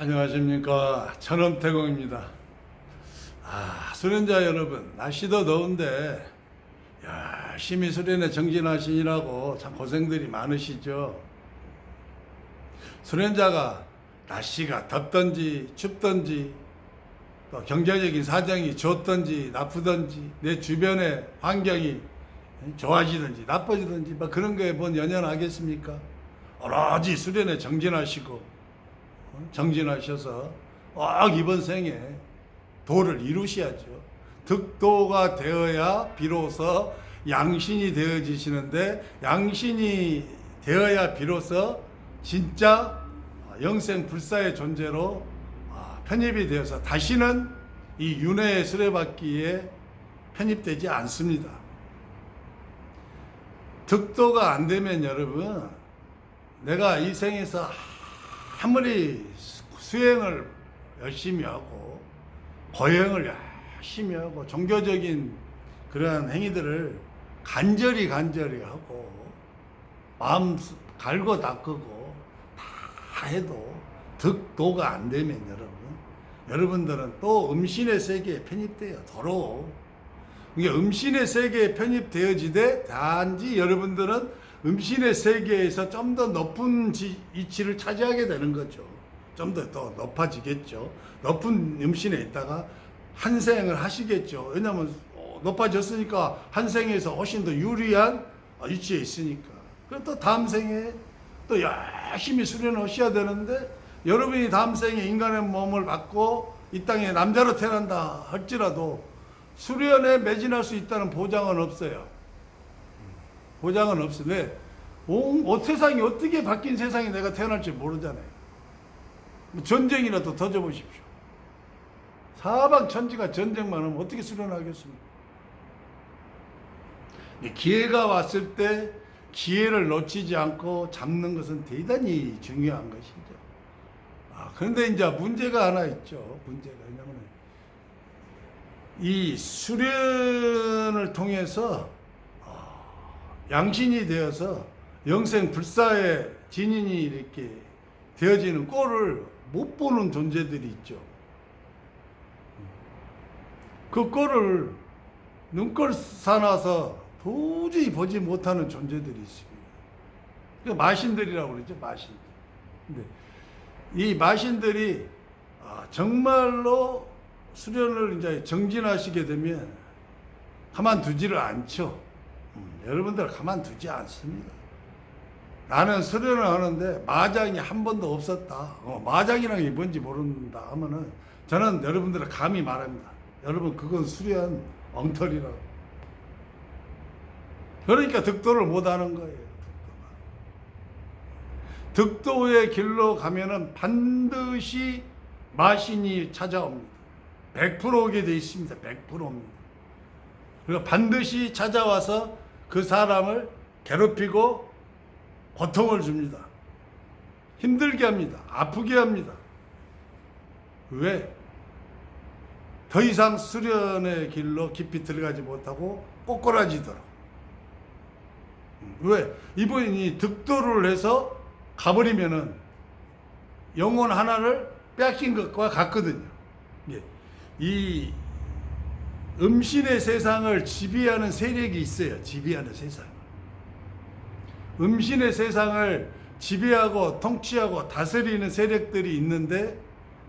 안녕하십니까. 천엄태공입니다. 수련자 여러분, 날씨도 더운데 열심히 수련에 정진하시느라고 참 고생들이 많으시죠. 수련자가 날씨가 덥든지 춥든지 또 경제적인 사정이 좋든지 나쁘든지 내 주변의 환경이 좋아지든지 나빠지든지 뭐 그런 거에 뭔 연연하겠습니까? 오로지 수련에 정진하셔서 이번 생에 도를 이루셔야죠. 득도가 되어야 비로소 양신이 되어지시는데, 양신이 되어야 비로소 진짜 영생불사의 존재로 편입이 되어서 다시는 이 윤회의 수레바퀴에 편입되지 않습니다. 득도가 안 되면 여러분, 내가 이 생에서 아무리 수행을 열심히 하고 고행을 열심히 하고 종교적인 그러한 행위들을 간절히 하고 마음 갈고 닦고 다 해도 득도가 안 되면 여러분들은 또 음신의 세계에 편입돼요. 도로. 이게 음신의 세계에 편입되어지되 단지 여러분들은 음신의 세계에서 좀 더 높은 위치를 차지하게 되는 거죠. 좀 더 높아지겠죠. 높은 음신에 있다가 한생을 하시겠죠. 왜냐하면 높아졌으니까 한생에서 훨씬 더 유리한 위치에 있으니까. 그럼 또 다음 생에 또 열심히 수련하셔야 되는데, 여러분이 다음 생에 인간의 몸을 받고 이 땅에 남자로 태어난다 할지라도 수련에 매진할 수 있다는 보장은 없어요. 보장은 없어요. 왜? 세상이 어떻게 바뀐 세상에 내가 태어날지 모르잖아요. 전쟁이라도 던져보십시오. 사방천지가 전쟁만 하면 어떻게 수련하겠습니까? 기회가 왔을 때 기회를 놓치지 않고 잡는 것은 대단히 중요한 것이죠. 그런데 이제 문제가 하나 있죠. 왜냐하면 이 수련을 통해서 양신이 되어서 영생불사의 진인이 이렇게 되어지는 꼴을 못 보는 존재들이 있죠. 그 꼴을 눈꼴 사나서 도저히 보지 못하는 존재들이 있습니다. 그러니까 마신들이라고 그러죠. 마신들. 근데 이 마신들이 정말로 수련을 이제 정진하시게 되면 가만두지를 않죠. 여러분들 가만두지 않습니다. 나는 수련을 하는데 마장이 한 번도 없었다. 마장이라는 게 뭔지 모른다 하면은 저는 여러분들을 감히 말합니다. 여러분, 그건 수련 엉터리라고. 그러니까 득도를 못 하는 거예요. 득도의 길로 가면은 반드시 마신이 찾아옵니다. 100% 오게 돼 있습니다. 100%입니다. 그리고 반드시 찾아와서 그 사람을 괴롭히고 고통을 줍니다. 힘들게 합니다. 아프게 합니다. 왜? 더 이상 수련의 길로 깊이 들어가지 못하고 꼬꾸라지도록. 왜? 이분이 득도를 해서 가버리면은 영혼 하나를 빼앗긴 것과 같거든요. 이 음신의 세상을 지배하는 세력이 있어요. 지배하는 세상. 음신의 세상을 지배하고 통치하고 다스리는 세력들이 있는데,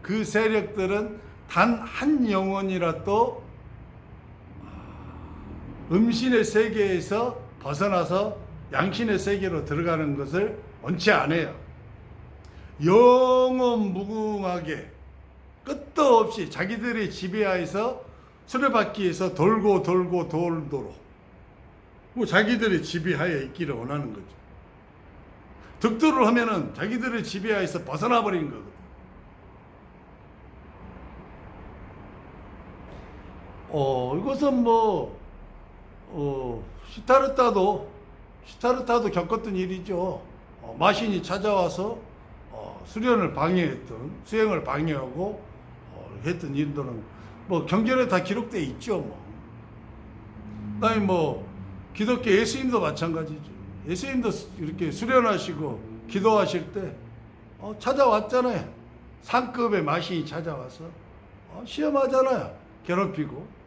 그 세력들은 단 한 영혼이라도 음신의 세계에서 벗어나서 양신의 세계로 들어가는 것을 원치 않아요. 영원 무궁하게 끝도 없이 자기들의 지배하에서 수레바퀴에서 돌고 돌도록 자기들의 지배하에 있기를 원하는 거죠. 득도를 하면은 자기들의 지배하에서 벗어나 버린 거거든요. 이것은 시타르타도 겪었던 일이죠. 마신이 찾아와서 수련을 방해했던, 수행을 방해하고 했던 일들은 경전에 다 기록되어 있죠. 그다음에 기독교 예수님도 마찬가지죠. 예수님도 이렇게 수련하시고 기도하실 때 찾아왔잖아요. 상급의 마신이 찾아와서 시험하잖아요. 괴롭히고.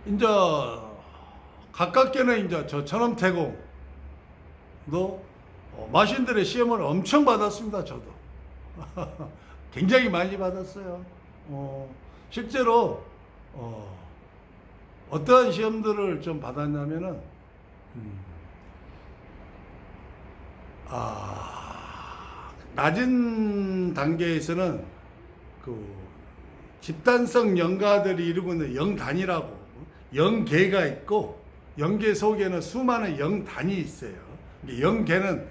이제 가깝게는 이제 저 천엄태공도 마신들의 시험을 엄청 받았습니다. 저도 굉장히 많이 받았어요. 실제로 어떠한 시험들을 좀 받았냐면은 낮은 단계에서는 그 집단성 영가들이 이루고 있는 영단이라고 영계가 있고, 영계 속에는 수많은 영단이 있어요. 영계는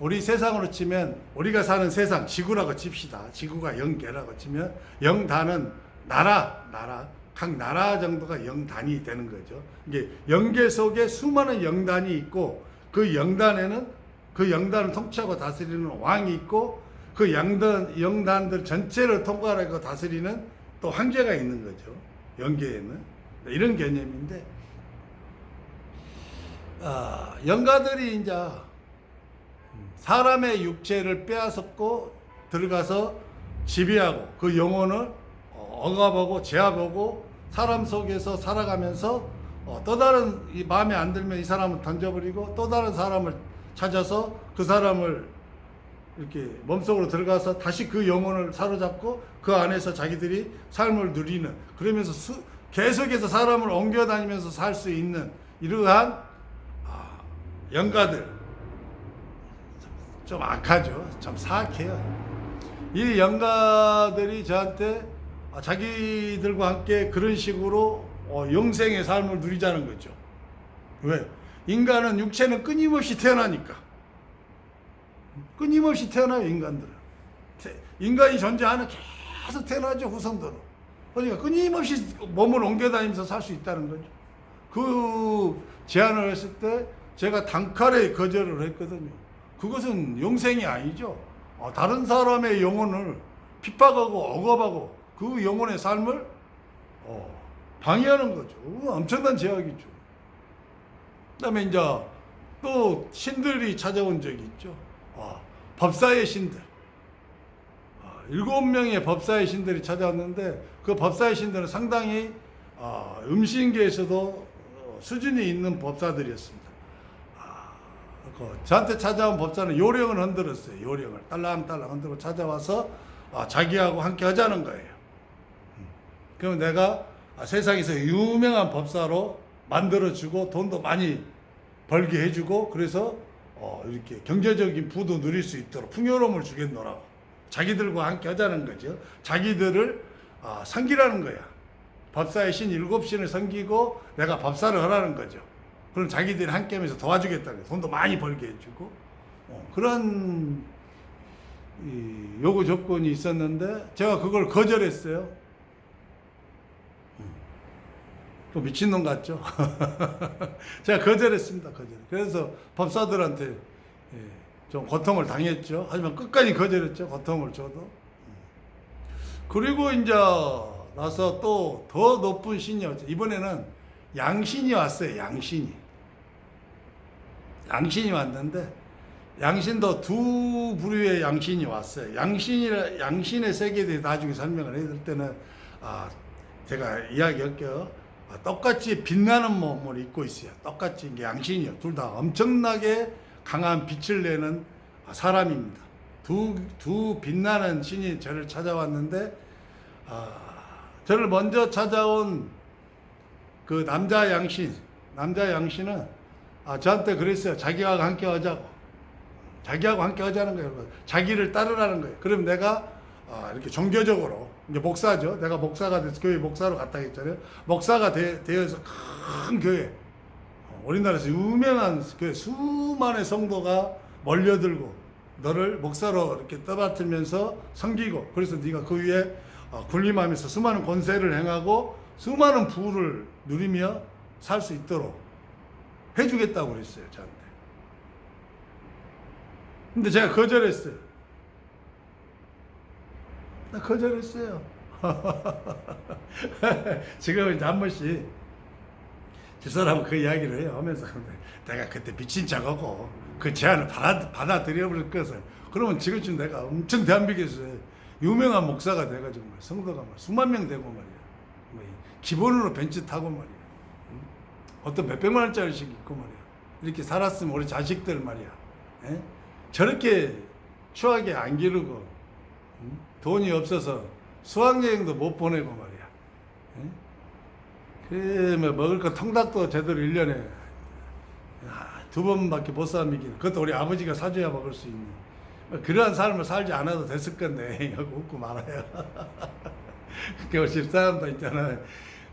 우리 세상으로 치면 우리가 사는 세상 지구라고 칩시다. 지구가 영계라고 치면 영단은 각 나라 정도가 영단이 되는 거죠. 이게 영계 속에 수많은 영단이 있고, 그 영단에는 그 영단을 통치하고 다스리는 왕이 있고, 그 영단들 전체를 통과하고 다스리는 또 황제가 있는 거죠. 영계에는. 이런 개념인데, 영가들이 이제 사람의 육체를 빼앗았고 들어가서 지배하고 그 영혼을 억압하고 제압하고 사람 속에서 살아가면서 또 다른 마음에 안 들면 이 사람을 던져버리고 또 다른 사람을 찾아서 그 사람을 이렇게 몸속으로 들어가서 다시 그 영혼을 사로잡고 그 안에서 자기들이 삶을 누리는, 그러면서 계속해서 사람을 옮겨 다니면서 살 수 있는 이러한 영가들, 좀 악하죠. 좀 사악해요. 이 영가들이 저한테 자기들과 함께 그런 식으로 영생의 삶을 누리자는 거죠. 왜? 인간은 육체는 끊임없이 태어나니까. 끊임없이 태어나요, 인간들은. 인간이 존재하는 계속 태어나죠, 후손들은. 그러니까 끊임없이 몸을 옮겨다니면서 살 수 있다는 거죠. 그 제안을 했을 때 제가 단칼에 거절을 했거든요. 그것은 영생이 아니죠. 다른 사람의 영혼을 핍박하고 억압하고 그 영혼의 삶을 방해하는 거죠. 엄청난 제약이죠. 그 다음에 이제 또 신들이 찾아온 적이 있죠. 법사의 신들. 7명의 법사의 신들이 찾아왔는데, 그 법사의 신들은 상당히 음신계에서도 수준이 있는 법사들이었습니다. 저한테 찾아온 법사는 요령을 흔들었어요. 요령을 딸랑딸랑 흔들고 찾아와서 자기하고 함께 하자는 거예요. 그럼 내가 세상에서 유명한 법사로 만들어주고 돈도 많이 벌게 해주고, 그래서 이렇게 경제적인 부도 누릴 수 있도록 풍요로움을 주겠노라고 자기들과 함께 하자는 거죠. 자기들을 섬기라는 거야. 법사의 신 7신을 섬기고 내가 법사를 하라는 거죠. 그럼 자기들이 함께 하면서 도와주겠다는 거예요. 돈도 많이 벌게 해주고. 그런 요구 조건이 있었는데 제가 그걸 거절했어요. 또 미친놈 같죠? 제가 거절했습니다. 그래서 법사들한테 좀 고통을 당했죠. 하지만 끝까지 거절했죠. 고통을 줘도. 그리고 이제 나서 또 더 높은 신이 왔죠. 이번에는 양신이 왔어요. 양신이 왔는데, 양신도 두 부류의 양신이 왔어요. 양신의 세계에 대해 나중에 설명을 해드릴 때는 제가 이야기할게요. 똑같이 빛나는 몸을 입고 있어요. 똑같이 이게 양신이요. 둘 다 엄청나게 강한 빛을 내는 사람입니다. 두 빛나는 신이 저를 찾아왔는데, 저를 먼저 찾아온 그 남자 양신은 저한테 그랬어요. 자기하고 함께 하자고. 자기하고 함께 하자는 거예요. 자기를 따르라는 거예요. 그럼 내가 이렇게 종교적으로, 이제 목사죠. 내가 목사가 돼서 교회 목사로 갔다 했잖아요. 목사가 되어서 큰 교회, 우리나라에서 유명한 교회, 수많은 성도가 몰려들고 너를 목사로 이렇게 떠받들면서 섬기고, 그래서 네가 그 위에 군림하면서 수많은 권세를 행하고 수많은 부를 누리며 살 수 있도록 해주겠다고 그랬어요, 저한테. 근데 제가 거절했어요. 나 거절했어요. 지금 이제 한 번씩 저 사람은 그 이야기를 해요. 하면서 내가 그때 미친 척하고 그 제안을 받아들여 버릴 것을 그러면 지금쯤 내가 엄청 대한민국에서 유명한 목사가 돼가지고 말이야. 성도가 막 수만 명 되고 말이야. 뭐 기본으로 벤츠 타고 말이야. 응? 어떤 몇백만 원짜리씩 있고 말이야. 이렇게 살았으면 우리 자식들 말이야. 에? 저렇게 추하게 안 기르고 응? 돈이 없어서 수학여행도 못 보내고 말이야. 그 먹을 거 통닭도 제대로 1년에 2번밖에 못 사 먹이는, 그것도 우리 아버지가 사줘야 먹을 수 있는 그러한 삶을 살지 않아도 됐을 건데 하고 웃고 말아요. 그 집사람도 있잖아요.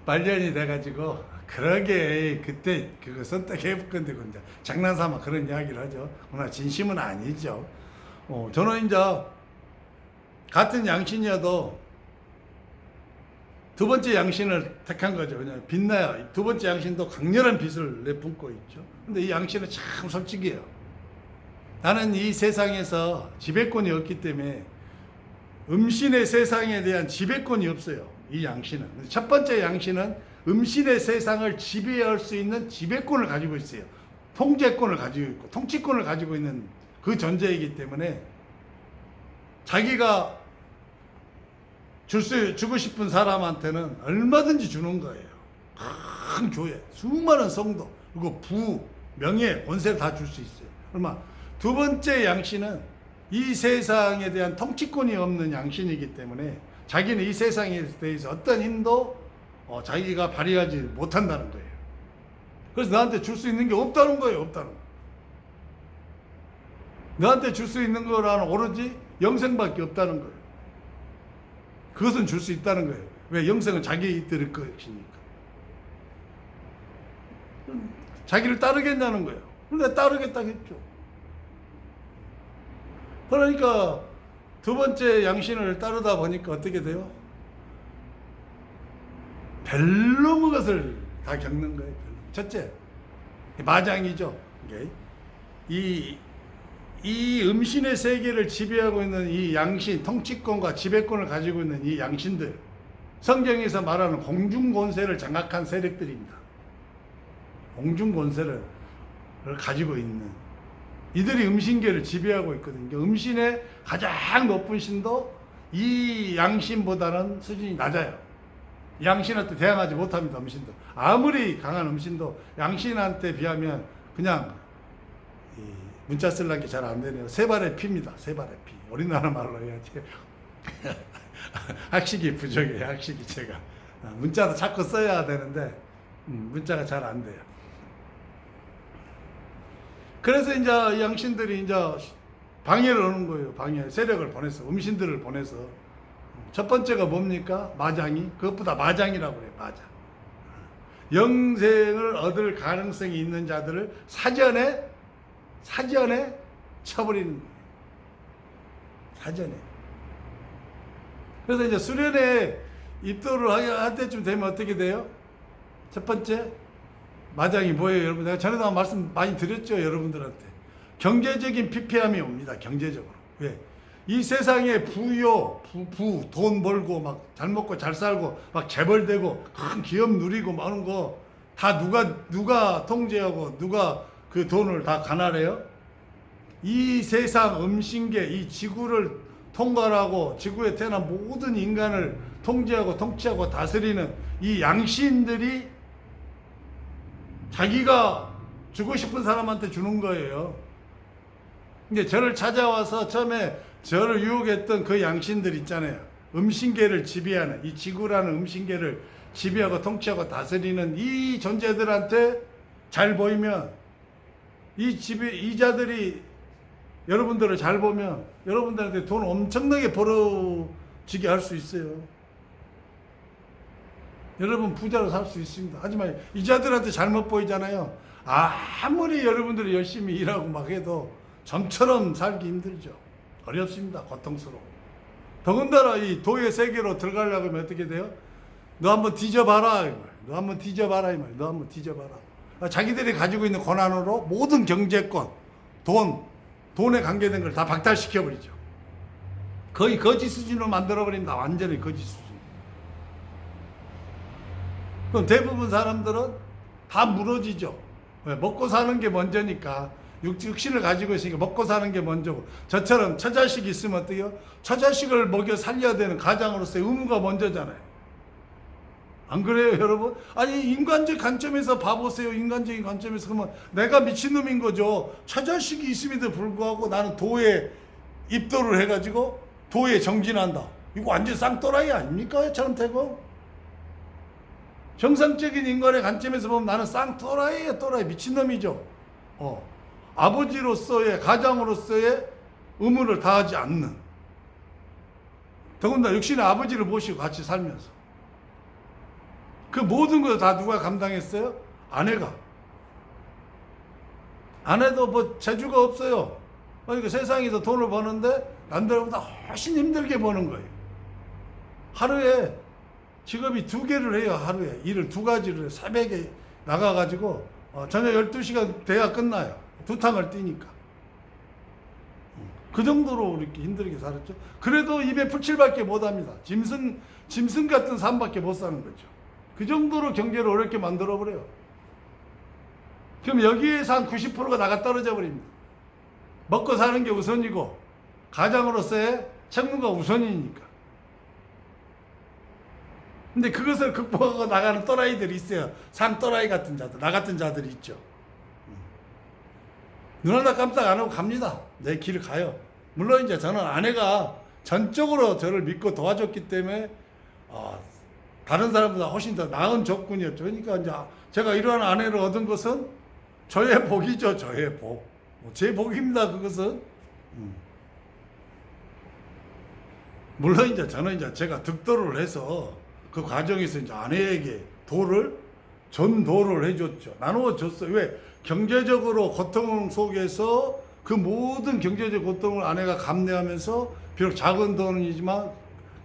말년이 돼가지고 그러게 그때 그거 선택해볼 건데 이제 장난삼아 그런 이야기를 하죠. 그러나 진심은 아니죠. 저는 이제 같은 양신이어도 두 번째 양신을 택한 거죠. 그냥 빛나야 두 번째 양신도 강렬한 빛을 내뿜고 있죠. 근데 이 양신은 참 솔직해요. 나는 이 세상에서 지배권이 없기 때문에 음신의 세상에 대한 지배권이 없어요. 이 양신은. 첫 번째 양신은 음신의 세상을 지배할 수 있는 지배권을 가지고 있어요. 통제권을 가지고 있고 통치권을 가지고 있는 그 존재이기 때문에 자기가 주고 싶은 사람한테는 얼마든지 주는 거예요. 큰 교회, 수많은 성도, 그리고 명예, 권세를 다 줄 수 있어요. 얼마? 두 번째 양신은 이 세상에 대한 통치권이 없는 양신이기 때문에 자기는 이 세상에 대해서 어떤 힘도 자기가 발휘하지 못한다는 거예요. 그래서 너한테 줄 수 있는 게 없다는 거예요. 없다는 거. 너한테 줄 수 있는 거라는 오로지 영생밖에 없다는 거예요. 그것은 줄 수 있다는 거예요. 왜? 영생은 자기들의 것이니까. 자기를 따르겠냐는 거예요. 근데 따르겠다 했죠. 그러니까 두 번째 양신을 따르다 보니까 어떻게 돼요? 별로 것을 다 겪는 거예요. 첫째, 마장이죠. 이 음신의 세계를 지배하고 있는 이 양신, 통치권과 지배권을 가지고 있는 이 양신들, 성경에서 말하는 공중권세를 장악한 세력들입니다. 공중권세를 가지고 있는 이들이 음신계를 지배하고 있거든요. 음신의 가장 높은 신도 이 양신보다는 수준이 낮아요. 양신한테 대항하지 못합니다. 음신도 아무리 강한 음신도 양신한테 비하면 그냥 문자 쓰려는 게 잘 안 되네요. 세 발의 피입니다. 세 발의 피. 우리나라 말로 해야지. 학식이 부족해요. 학식이 제가. 문자도 자꾸 써야 되는데 문자가 잘 안 돼요. 그래서 이제 양신들이 이제 방해를 하는 거예요. 방해. 세력을 보내서. 음신들을 보내서. 첫 번째가 뭡니까? 마장이. 그것보다 마장이라고 그래요. 마장. 영생을 얻을 가능성이 있는 자들을 사전에 쳐버리는 거예요. 사전에. 그래서 이제 수련회 입도를 할 때쯤 되면 어떻게 돼요? 첫 번째, 마장이 뭐예요, 여러분? 내가 전에도 말씀 많이 드렸죠, 여러분들한테. 경제적인 피폐함이 옵니다, 경제적으로. 왜? 이 세상에 돈 벌고, 막 잘 먹고 잘 살고, 막 재벌되고, 큰 기업 누리고, 많은 거, 다 누가 통제하고, 누가 그 돈을 다 가난해요? 이 세상 음신계, 이 지구를 통괄하고 지구에 태어난 모든 인간을 통제하고 통치하고 다스리는 이 양신들이 자기가 주고 싶은 사람한테 주는 거예요. 근데 저를 찾아와서 처음에 저를 유혹했던 그 양신들 있잖아요. 음신계를 지배하는, 이 지구라는 음신계를 지배하고 통치하고 다스리는 이 존재들한테 잘 보이면 이자들이 여러분들을 잘 보면 여러분들한테 돈 엄청나게 벌어지게 할 수 있어요. 여러분 부자로 살 수 있습니다. 하지만 이자들한테 잘못 보이잖아요. 아무리 여러분들이 열심히 일하고 막 해도 좀처럼 살기 힘들죠. 어렵습니다. 고통스러워. 더군다나 이 도의 세계로 들어가려고 하면 어떻게 돼요? 너 한번 뒤져봐라. 이 말. 너 한번 뒤져봐라. 이 말. 너 한번 뒤져봐라. 자기들이 가지고 있는 권한으로 모든 경제권, 돈에 관계된 걸 다 박탈시켜버리죠. 거의 거지 수준으로 만들어버린다. 완전히 거지 수준. 그럼 대부분 사람들은 다 무너지죠. 왜? 먹고 사는 게 먼저니까 육신을 가지고 있으니까 먹고 사는 게 먼저고, 저처럼 처자식이 있으면 어때요? 처자식을 먹여 살려야 되는 가장으로서의 의무가 먼저잖아요. 안 그래요, 여러분? 아니, 인간적 관점에서 봐보세요. 인간적인 관점에서. 그러면 내가 미친놈인 거죠. 처자식이 있음에도 불구하고 나는 도에 입도를 해가지고 도에 정진한다. 이거 완전 쌍또라이 아닙니까? 저한테고. 정상적인 인간의 관점에서 보면 나는 쌍또라이예요. 또라이. 미친놈이죠. 아버지로서의, 가장으로서의 의무를 다하지 않는. 더군다나 육신의 아버지를 모시고 같이 살면서. 그 모든 걸 다 누가 감당했어요? 아내가. 아내도 뭐 재주가 없어요. 그러니까 세상에서 돈을 버는데 남들보다 훨씬 힘들게 버는 거예요. 하루에 직업이 2개를 해요. 하루에 일을 2가지를 해요. 새벽에 나가가지고 저녁 12시간 돼야 끝나요. 2탕을 뛰니까. 그 정도로 이렇게 힘들게 살았죠. 그래도 입에 풀칠밖에 못합니다. 짐승 같은 삶밖에 못 사는 거죠. 그 정도로 경제를 어렵게 만들어버려요. 그럼 여기에서 한 90%가 나가 떨어져 버립니다. 먹고 사는 게 우선이고 가장으로서의 책무가 우선이니까. 근데 그것을 극복하고 나가는 또라이들이 있어요. 쌍또라이 같은 자들, 나 같은 자들이 있죠. 눈 하나 깜짝 안 하고 갑니다. 내 길을 가요. 물론 이제 저는 아내가 전적으로 저를 믿고 도와줬기 때문에 다른 사람보다 훨씬 더 나은 조건이었죠. 그러니까 이제 제가 이러한 아내를 얻은 것은 저의 복이죠. 저의 복. 제 복입니다. 그것은. 물론 이제 저는 이제 제가 득도를 해서 그 과정에서 이제 아내에게 전도를 해줬죠. 나누어 줬어요. 왜? 경제적으로 고통 속에서 그 모든 경제적 고통을 아내가 감내하면서 비록 작은 돈이지만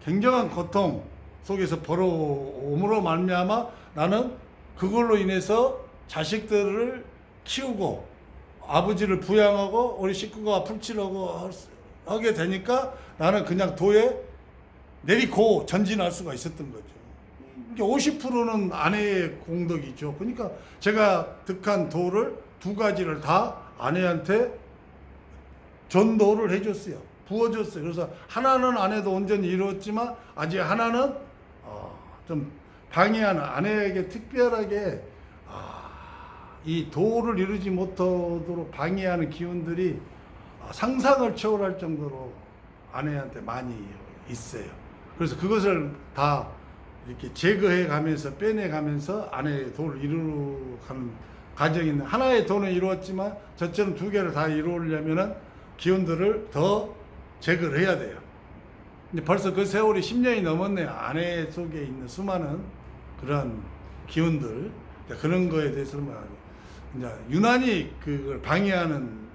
굉장한 고통 속에서 벌어옴으로 말미암아 나는 그걸로 인해서 자식들을 키우고 아버지를 부양하고 우리 식구가 풀칠하고 하게 되니까 나는 그냥 도에 내리고 전진할 수가 있었던 거죠. 50%는 아내의 공덕이죠. 그러니까 제가 득한 도를 2가지를 다 아내한테 전도를 해줬어요. 부어줬어요. 그래서 하나는 아내도 온전히 이루었지만 아직 하나는 좀 방해하는, 아내에게 특별하게 이 도를 이루지 못하도록 방해하는 기운들이 상상을 초월할 정도로 아내한테 많이 있어요. 그래서 그것을 다 이렇게 제거해 가면서 빼내 가면서 아내의 도를 이루는 과정이 하나의 도는 이루었지만 저처럼 2개를 다 이루려면은 기운들을 더 제거를 해야 돼요. 근데 벌써 그 세월이 10년이 넘었네요. 아내 속에 있는 수많은 그런 기운들, 그런 거에 대해서는 이제 유난히 그걸 방해하는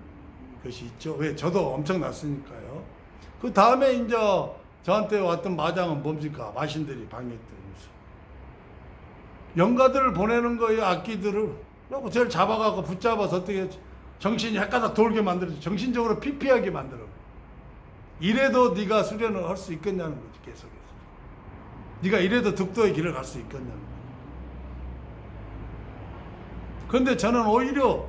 것이 있죠. 왜? 저도 엄청났으니까요. 그 다음에 이제 저한테 왔던 마장은 뭡니까? 마신들이 방해했던 거죠. 영가들을 보내는 거예요. 악기들을. 그리고 저를 잡아가고 붙잡아서 어떻게 정신이 헷가닥 돌게 만들어서 정신적으로 피폐하게 만들어. 이래도 네가 수련을 할 수 있겠냐는 거지, 계속해서. 네가 이래도 득도의 길을 갈 수 있겠냐는 거지. 그런데 저는 오히려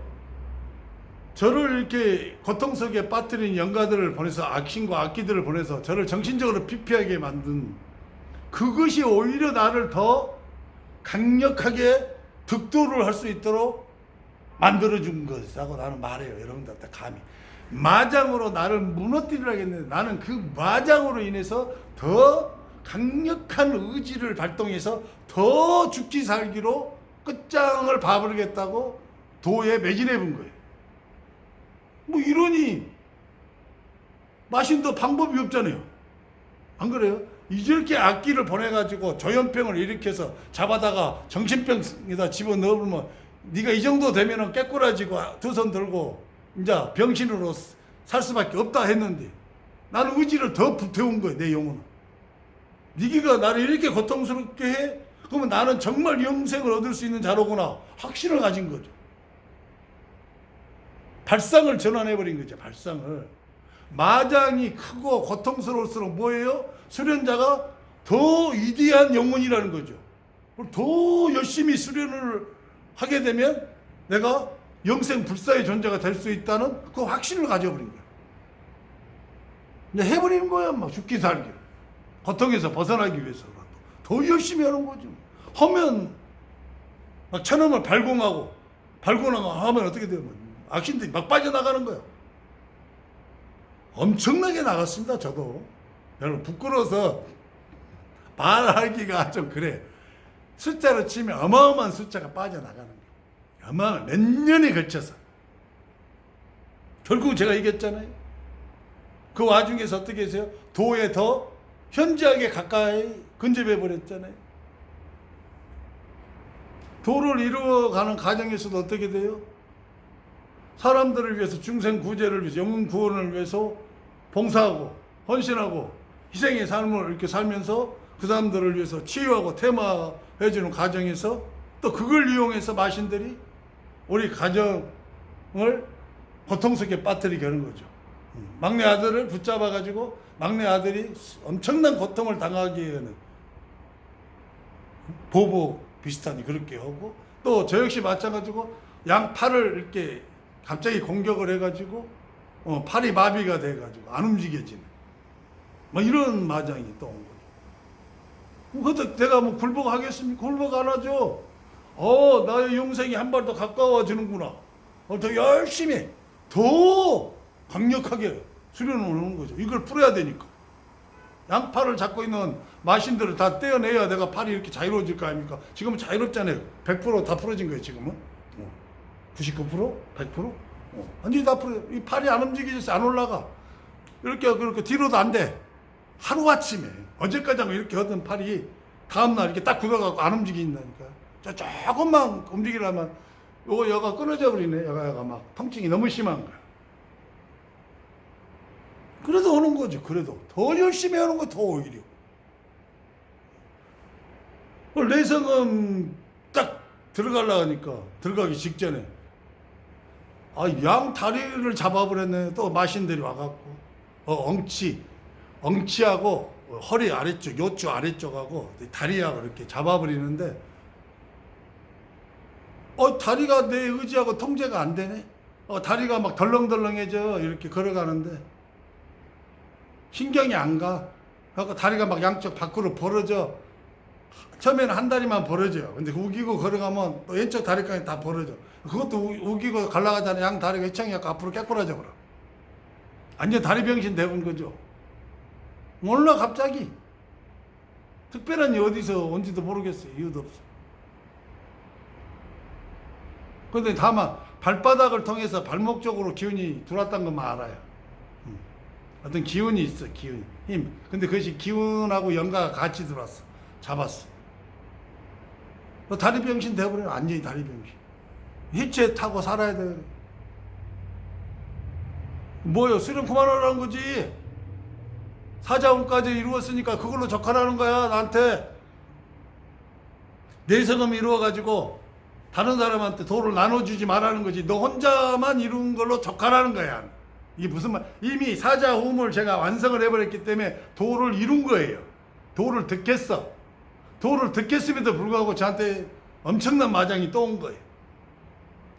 저를 이렇게 고통 속에 빠뜨린 영가들을 보내서 악신과 악기들을 보내서 저를 정신적으로 피폐하게 만든 그것이 오히려 나를 더 강력하게 득도를 할 수 있도록 만들어준 것이라고 나는 말해요. 여러분들한테 감히. 마장으로 나를 무너뜨리려 했는데 나는 그 마장으로 인해서 더 강력한 의지를 발동해서 더 죽기 살기로 끝장을 봐버리겠다고 도에 매진해 본 거예요. 뭐 이러니 마신도 방법이 없잖아요. 안 그래요? 이렇게 악기를 보내가지고 조현병을 일으켜서 잡아다가 정신병에다 집어넣으면 네가 이 정도 되면은 깨꾸라지고 2손 들고 이제 병신으로 살 수밖에 없다 했는데 나는 의지를 더 불태운 거예요. 내 영혼은. 네가 나를 이렇게 고통스럽게 해? 그러면 나는 정말 영생을 얻을 수 있는 자로구나 확신을 가진 거죠. 발상을 전환해버린 거죠. 발상을. 마장이 크고 고통스러울수록 뭐예요? 수련자가 더 위대한 영혼이라는 거죠. 더 열심히 수련을 하게 되면 내가 영생 불사의 존재가 될 수 있다는 그 확신을 가져버린 거야. 근데 해버리는 거야. 막 죽기 살기. 고통에서 벗어나기 위해서라도. 더 열심히 하는 거죠. 하면 막 천엄을 발공하고 하면 어떻게 돼요? 악신들이 막 빠져나가는 거야. 엄청나게 나갔습니다. 저도. 여러분 부끄러워서 말하기가 좀 그래. 숫자로 치면 어마어마한 숫자가 빠져나가는 거예요. 어마어마한 몇 년에 걸쳐서. 결국 제가 이겼잖아요. 그 와중에서 어떻게 했어요? 도에 더 현저하게 가까이 근접해 버렸잖아요. 도를 이루어가는 과정에서도 어떻게 돼요? 사람들을 위해서, 중생 구제를 위해서, 영혼 구원을 위해서 봉사하고 헌신하고 희생의 삶을 이렇게 살면서 그 사람들을 위해서 치유하고 퇴마해주는 과정에서 또 그걸 이용해서 마신들이 우리 가정을 고통 속에 빠뜨리게 하는 거죠. 막내 아들을 붙잡아가지고 막내 아들이 엄청난 고통을 당하게 하는 보복 비슷하니 그렇게 하고, 또 저 역시 마찬가지고 양팔을 이렇게 갑자기 공격을 해가지고 팔이 마비가 돼가지고 안 움직여지는 뭐 이런 마장이 또 온 거죠. 그것도 내가 뭐 굴복하겠습니까? 굴복 안 하죠. 나의 영생이 한 발 더 가까워지는구나. 더 열심히 더 강력하게 수련을 하는 거죠. 이걸 풀어야 되니까. 양팔을 잡고 있는 마신들을 다 떼어내야 내가 팔이 이렇게 자유로워질 거 아닙니까? 지금은 자유롭잖아요. 100%다 풀어진 거예요, 지금은. 99%? 100%? 완전히 다 풀어. 이 팔이 안 움직이겠어, 안 올라가. 그렇게 뒤로도 안 돼. 하루아침에, 어제까지 하고 이렇게 하던 팔이 다음날 이렇게 딱 굳어가고 안 움직인다니까. 조금만 움직이려면 여가 끊어져 버리네. 여가 막 통증이 너무 심한 거야. 그래도 하는 거죠. 그래도 더 열심히 하는 거 더 오히려. 내성은 딱 들어가려고 하니까 들어가기 직전에 양 다리를 잡아버렸네. 또 마신들이 와갖고 엉치하고 허리 아래쪽, 요쪽 아래쪽하고 다리하고 이렇게 잡아버리는데 다리가 내 의지하고 통제가 안 되네. 다리가 막 덜렁덜렁해져. 이렇게 걸어가는데 신경이 안 가. 그래서 다리가 막 양쪽 밖으로 벌어져. 처음에는 한 다리만 벌어져요. 근데 우기고 걸어가면 또 왼쪽 다리까지 다 벌어져. 그것도 우기고 갈라가잖아요. 양 다리가 회창이갖고 앞으로 깨꾸라져 버려. 완전 다리 병신 되는 거죠. 몰라 갑자기. 특별한 일 어디서 온지도 모르겠어요. 이유도 없어. 근데 다만 발바닥을 통해서 발목 쪽으로 기운이 들어왔다는 것만 알아요. 어떤 기운이 있어, 기운, 힘. 근데 그것이 기운하고 연가가 같이 들어왔어. 잡았어. 다리 병신 되어버려. 완전히 다리 병신. 해체 타고 살아야 돼. 뭐요? 수련 그만하라는 거지. 사자운까지 이루었으니까 그걸로 적하라는 거야, 나한테. 내성음 이루어가지고 다른 사람한테 도를 나눠주지 말라는 거지. 너 혼자만 이룬 걸로 적하라는 거야. 이게 무슨 말? 이미 사자후음을 제가 완성을 해버렸기 때문에 도를 이룬 거예요. 도를 득했어. 도를 득했음에도 불구하고 저한테 엄청난 마장이 또 온 거예요.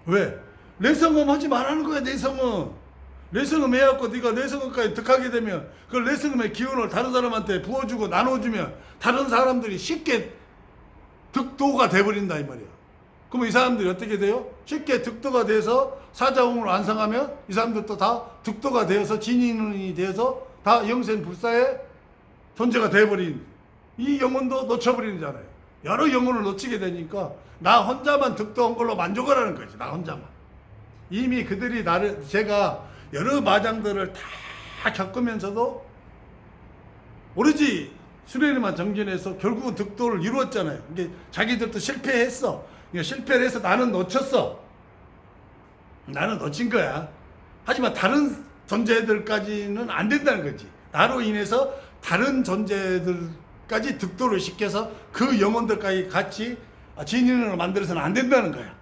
왜? 내성음 하지 말라는 거야. 내성음 해갖고 네가 내성음까지 득하게 되면 그 내성음의 기운을 다른 사람한테 부어주고 나눠주면 다른 사람들이 쉽게 득도가 돼버린다 이 말이야. 그럼 이 사람들이 어떻게 돼요? 쉽게 득도가 돼서 사자음을 완성하면 이 사람들도 다 득도가 되어서 진인이 되어서 다 영생불사의 존재가 돼버린, 이 영혼도 놓쳐버리잖아요. 여러 영혼을 놓치게 되니까 나 혼자만 득도한 걸로 만족을 하는 거지. 나 혼자만. 이미 그들이 제가 여러 마장들을 다 겪으면서도 오로지 수련회만 정진해서 결국은 득도를 이루었잖아요. 이게 자기들도 실패했어. 실패를 해서 나는 놓쳤어. 나는 놓친 거야. 하지만 다른 존재들까지는 안 된다는 거지. 나로 인해서 다른 존재들까지 득도를 시켜서 그 영혼들까지 같이 진인으로 만들어서는 안 된다는 거야.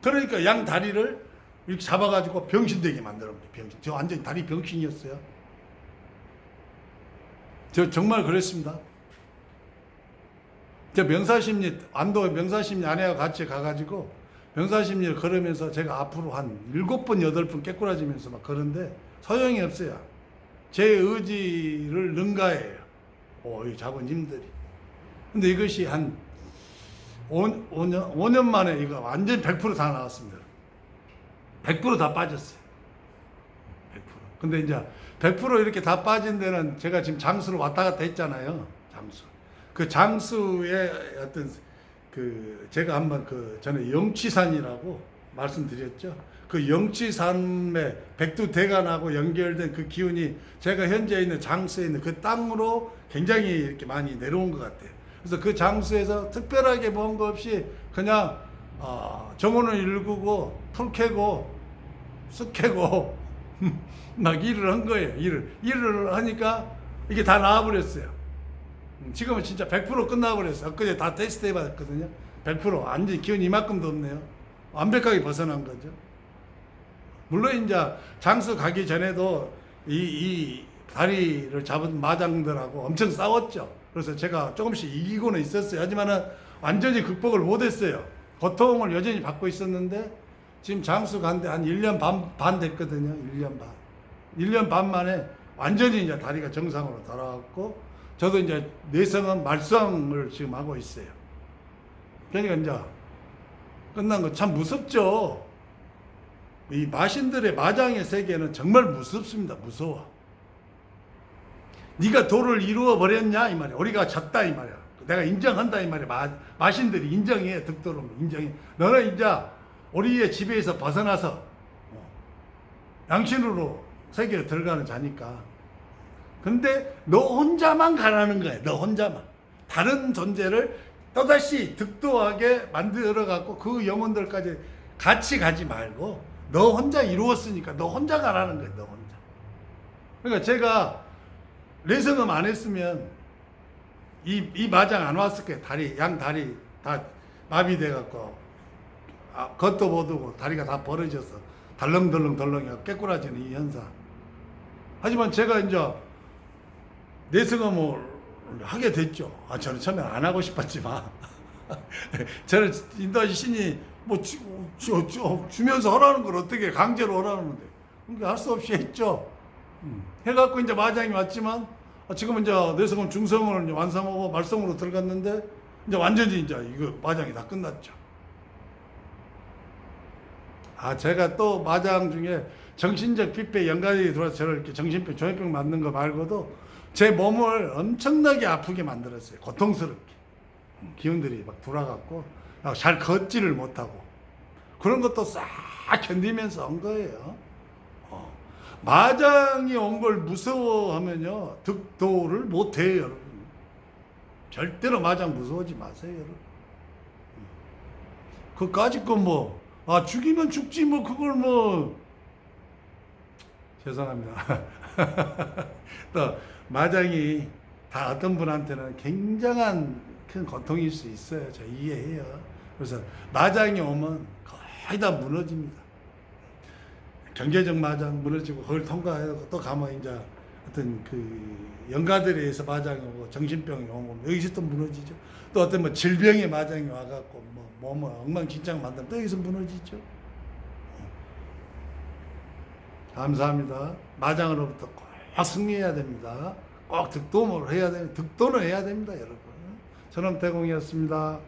그러니까 양 다리를 이렇게 잡아가지고 병신되게 만들어버려. 병신. 저 완전히 다리 병신이었어요. 저 정말 그랬습니다. 저 명사심리, 안도 명사심리 아내와 같이 가가지고 병사심리를 걸으면서 제가 앞으로 한 7번, 8번 깨꾸라지면서 막 그런데 소용이 없어요. 제 의지를 능가해요. 이 자본님들이. 근데 이것이 한 5년 만에 이거 완전 100%다 나왔습니다. 100%다 빠졌어요. 100%. 근데 이제 100% 이렇게 다 빠진 데는 제가 지금 장수로 왔다 갔다 했잖아요. 장수. 그 장수의 어떤 제가 한번 전에 영취산이라고 말씀드렸죠. 그 영취산의 백두대간하고 연결된 그 기운이 제가 현재 있는 장수에 있는 그 땅으로 굉장히 이렇게 많이 내려온 것 같아요. 그래서 그 장수에서 특별하게 뭔 거 없이 그냥 정원을 일구고 풀 캐고 쑥 캐고 막 일을 한 거예요. 일을 하니까 이게 다 나와버렸어요. 지금은 진짜 100% 끝나버렸어요. 엊그제 다 테스트 해봤거든요. 100% 완전히 기운이 이만큼도 없네요. 완벽하게 벗어난 거죠. 물론 이제 장수 가기 전에도 이 다리를 잡은 마장들하고 엄청 싸웠죠. 그래서 제가 조금씩 이기고는 있었어요. 하지만은 완전히 극복을 못했어요. 고통을 여전히 받고 있었는데 지금 장수 간데 한 1년 반 됐거든요. 1년 반. 1년 반 만에 완전히 이제 다리가 정상으로 돌아왔고 저도 이제 내성은 말썽을 지금 하고 있어요. 그러니까 이제 끝난 거 참 무섭죠. 이 마신들의 마장의 세계는 정말 무섭습니다. 무서워. 네가 도를 이루어 버렸냐 이 말이야. 우리가 졌다 이 말이야. 내가 인정한다 이 말이야. 마신들이 인정해. 득도를 인정해. 너는 이제 우리의 지배에서 벗어나서 양신으로 세계로 들어가는 자니까. 근데 너 혼자만 가라는 거야. 너 혼자만. 다른 존재를 또다시 득도하게 만들어 갖고 그 영혼들까지 같이 가지 말고 너 혼자 이루었으니까 너 혼자 가라는 거야. 너 혼자. 그러니까 제가 내성음 안 했으면 이 마장 안 왔을 거예요. 양 다리 다 마비돼 갖고 겉도 못 오고 다리가 다 벌어져서 덜렁덜렁 깨꾸라지는 이 현상. 하지만 제가 이제 내성음을 하게 됐죠. 저는 처음에 안 하고 싶었지만 저를 인도하신 신이 뭐 주면서 하라는 걸 어떻게 강제로 하라는데 그러니까 할 수 없이 했죠. 해갖고 이제 마장이 왔지만 지금은 이제 내성음 중성을 이제 완성하고 말성으로 들어갔는데 이제 완전히 이제 이거 마장이 다 끝났죠. 제가 또 마장 중에 정신적 빚배 연관이 들어와서 저를 이렇게 정신병, 조현병 맞는 거 말고도 제 몸을 엄청나게 아프게 만들었어요. 고통스럽게. 기운들이 막 돌아갔고, 잘 걷지를 못하고. 그런 것도 싹 견디면서 온 거예요. 마장이 온 걸 무서워하면요, 득도를 못해요, 여러분. 절대로 마장 무서워하지 마세요, 여러분. 그까짓 건 뭐, 죽이면 죽지, 뭐, 그걸 뭐, 죄송합니다. 또, 마장이 다 어떤 분한테는 굉장한 큰 고통일 수 있어요. 저 이해해요. 그래서 마장이 오면 거의 다 무너집니다. 경제적 마장 무너지고 그걸 통과하고 또 가면 이제 어떤 영가들에 의해서 마장이 오고 정신병이 오고 여기서 또 무너지죠. 또 어떤 뭐 질병의 마장이 와갖고 뭐 몸을 엉망진창 만들면 또 여기서 무너지죠. 감사합니다. 마장으로부터 꼭 승리해야 됩니다. 꼭 득도를 해야 됩니다. 여러분. 전엄태공이었습니다.